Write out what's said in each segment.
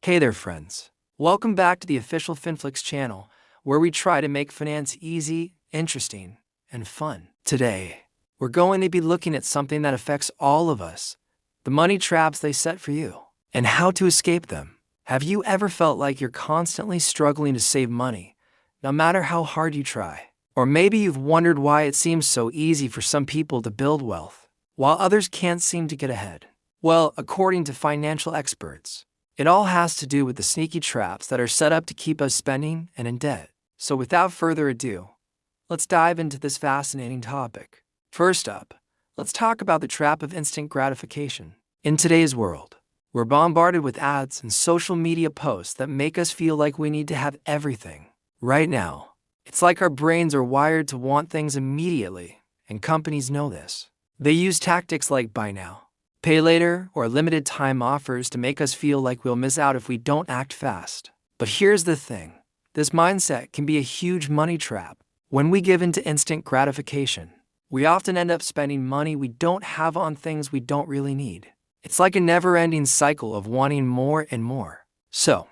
Hey there, friends. Welcome back to the official FinFlix channel, where we try to make finance easy, interesting, and fun. Today, we're going to be looking at something that affects all of us, the money traps they set for you, and how to escape them. Have you ever felt like you're constantly struggling to save money, no matter how hard you try? Or maybe you've wondered why it seems so easy for some people to build wealth, while others can't seem to get ahead. Well, according to financial experts, it all has to do with the sneaky traps that are set up to keep us spending and in debt. So without further ado, let's dive into this fascinating topic. First up, let's talk about the trap of instant gratification. In today's world, we're bombarded with ads and social media posts that make us feel like we need to have everything right now. It's like our brains are wired to want things immediately, and companies know this. They use tactics like buy now, pay later, or limited time offers to make us feel like we'll miss out if we don't act fast. But here's the thing. This mindset can be a huge money trap. When we give in to instant gratification, we often end up spending money we don't have on things we don't really need. It's like a never-ending cycle of wanting more and more. So,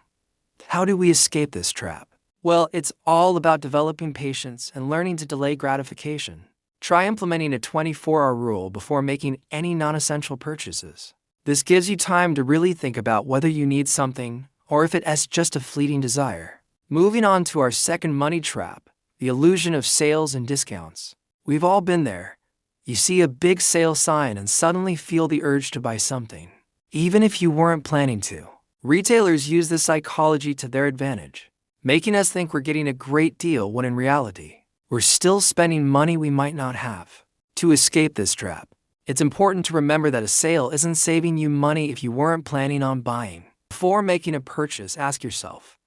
how do we escape this trap? Well, it's all about developing patience and learning to delay gratification. Try implementing a 24-hour rule before making any non-essential purchases. This gives you time to really think about whether you need something or if it's just a fleeting desire. Moving on to our second money trap, the illusion of sales and discounts. We've all been there. You see a big sale sign and suddenly feel the urge to buy something, even if you weren't planning to. Retailers use this psychology to their advantage, making us think we're getting a great deal when in reality, we're still spending money we might not have. To escape this trap, it's important to remember that a sale isn't saving you money if you weren't planning on buying. Before making a purchase, ask yourself,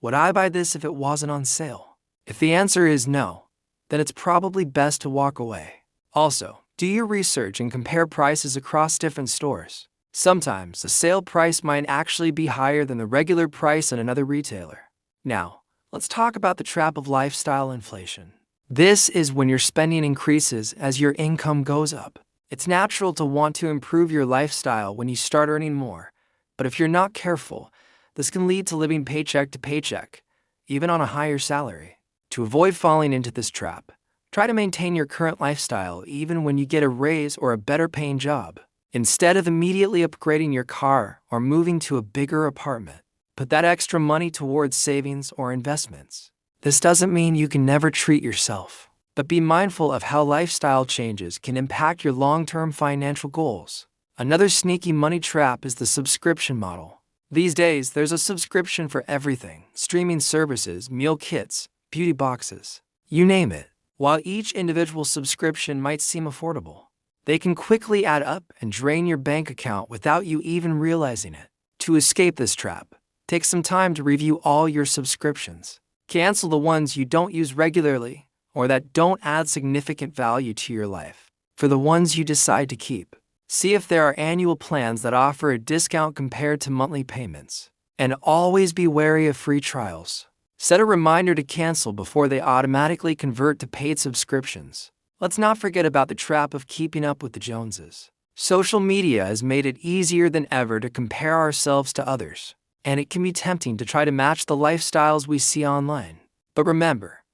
would I buy this if it wasn't on sale? If the answer is no, then it's probably best to walk away. Also, do your research and compare prices across different stores. Sometimes the sale price might actually be higher than the regular price at another retailer. Now, let's talk about the trap of lifestyle inflation. This is when your spending increases as your income goes up. It's natural to want to improve your lifestyle when you start earning more, but if you're not careful, this can lead to living paycheck to paycheck, even on a higher salary. To avoid falling into this trap, try to maintain your current lifestyle even when you get a raise or a better paying job. Instead of immediately upgrading your car or moving to a bigger apartment, put that extra money towards savings or investments. This doesn't mean you can never treat yourself, but be mindful of how lifestyle changes can impact your long-term financial goals. Another sneaky money trap is the subscription model. These days, there's a subscription for everything: streaming services, meal kits, beauty boxes, you name it. While each individual subscription might seem affordable, they can quickly add up and drain your bank account without you even realizing it. To escape this trap, take some time to review all your subscriptions. Cancel the ones you don't use regularly or that don't add significant value to your life. For the ones you decide to keep, see if there are annual plans that offer a discount compared to monthly payments. And always be wary of free trials. Set a reminder to cancel before they automatically convert to paid subscriptions. Let's not forget about the trap of keeping up with the Joneses. Social media has made it easier than ever to compare ourselves to others, and it can be tempting to try to match the lifestyles we see online. But remember,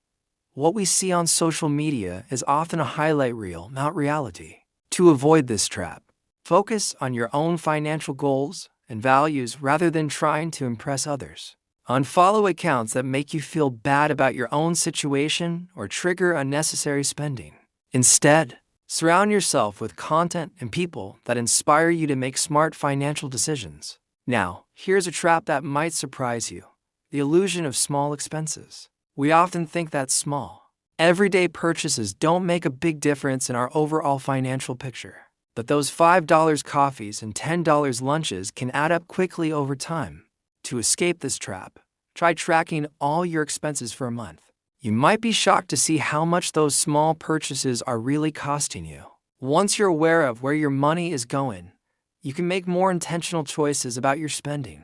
what we see on social media is often a highlight reel, not reality. To avoid this trap, focus on your own financial goals and values rather than trying to impress others. Unfollow accounts that make you feel bad about your own situation or trigger unnecessary spending. Instead, surround yourself with content and people that inspire you to make smart financial decisions. Now, here's a trap that might surprise you: the illusion of small expenses. We often think that small, everyday purchases don't make a big difference in our overall financial picture. But those $5 coffees and $10 lunches can add up quickly over time. To escape this trap, try tracking all your expenses for a month. You might be shocked to see how much those small purchases are really costing you. Once you're aware of where your money is going, you can make more intentional choices about your spending.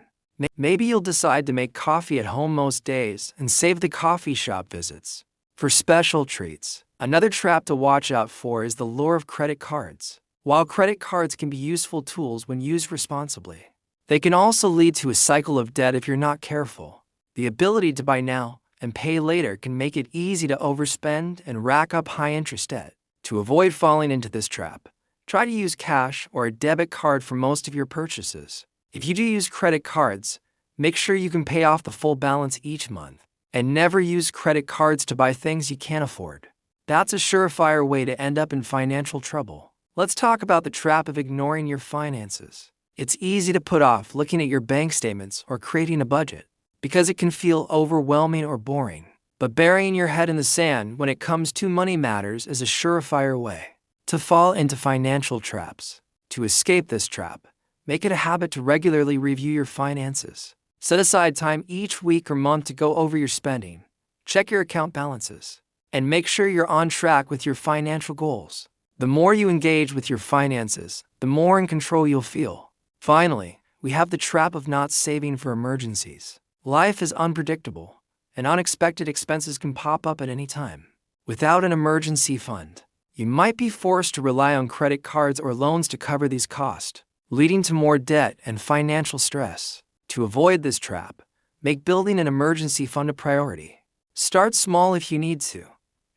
Maybe you'll decide to make coffee at home most days and save the coffee shop visits for special treats. Another trap to watch out for is the lure of credit cards. While credit cards can be useful tools when used responsibly, They can also lead to a cycle of debt if you're not careful. The ability to buy now and pay later can make it easy to overspend and rack up high-interest debt. To avoid falling into this trap, try to use cash or a debit card for most of your purchases. If you do use credit cards, make sure you can pay off the full balance each month. And never use credit cards to buy things you can't afford. That's a surefire way to end up in financial trouble. Let's talk about the trap of ignoring your finances. It's easy to put off looking at your bank statements or creating a budget because it can feel overwhelming or boring. But burying your head in the sand when it comes to money matters is a surefire way to fall into financial traps. To escape this trap, make it a habit to regularly review your finances. Set aside time each week or month to go over your spending, check your account balances, and make sure you're on track with your financial goals. The more you engage with your finances, the more in control you'll feel. Finally, we have the trap of not saving for emergencies. Life is unpredictable, and unexpected expenses can pop up at any time. Without an emergency fund, you might be forced to rely on credit cards or loans to cover these costs, leading to more debt and financial stress. To avoid this trap, make building an emergency fund a priority. Start small if you need to.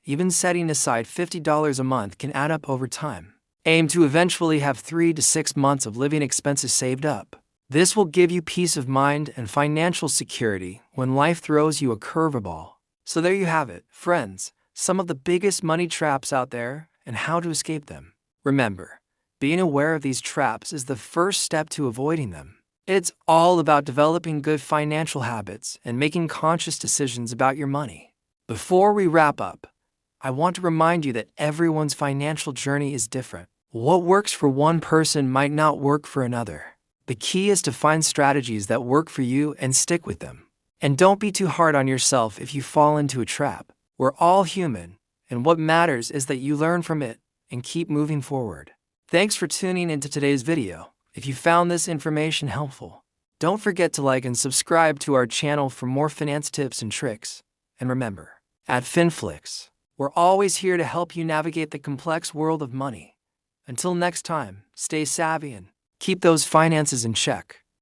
Even setting aside $50 a month can add up over time. Aim to eventually have 3 to 6 months of living expenses saved up. This will give you peace of mind and financial security when life throws you a curveball. So there you have it, friends, some of the biggest money traps out there and how to escape them. Remember, being aware of these traps is the first step to avoiding them. It's all about developing good financial habits and making conscious decisions about your money. Before we wrap up, I want to remind you that everyone's financial journey is different. What works for one person might not work for another. The key is to find strategies that work for you and stick with them. And don't be too hard on yourself if you fall into a trap. We're all human, and what matters is that you learn from it and keep moving forward. Thanks for tuning into today's video. If you found this information helpful, don't forget to like and subscribe to our channel for more finance tips and tricks. And remember, at FinFlix, we're always here to help you navigate the complex world of money. Until next time, stay savvy and keep those finances in check.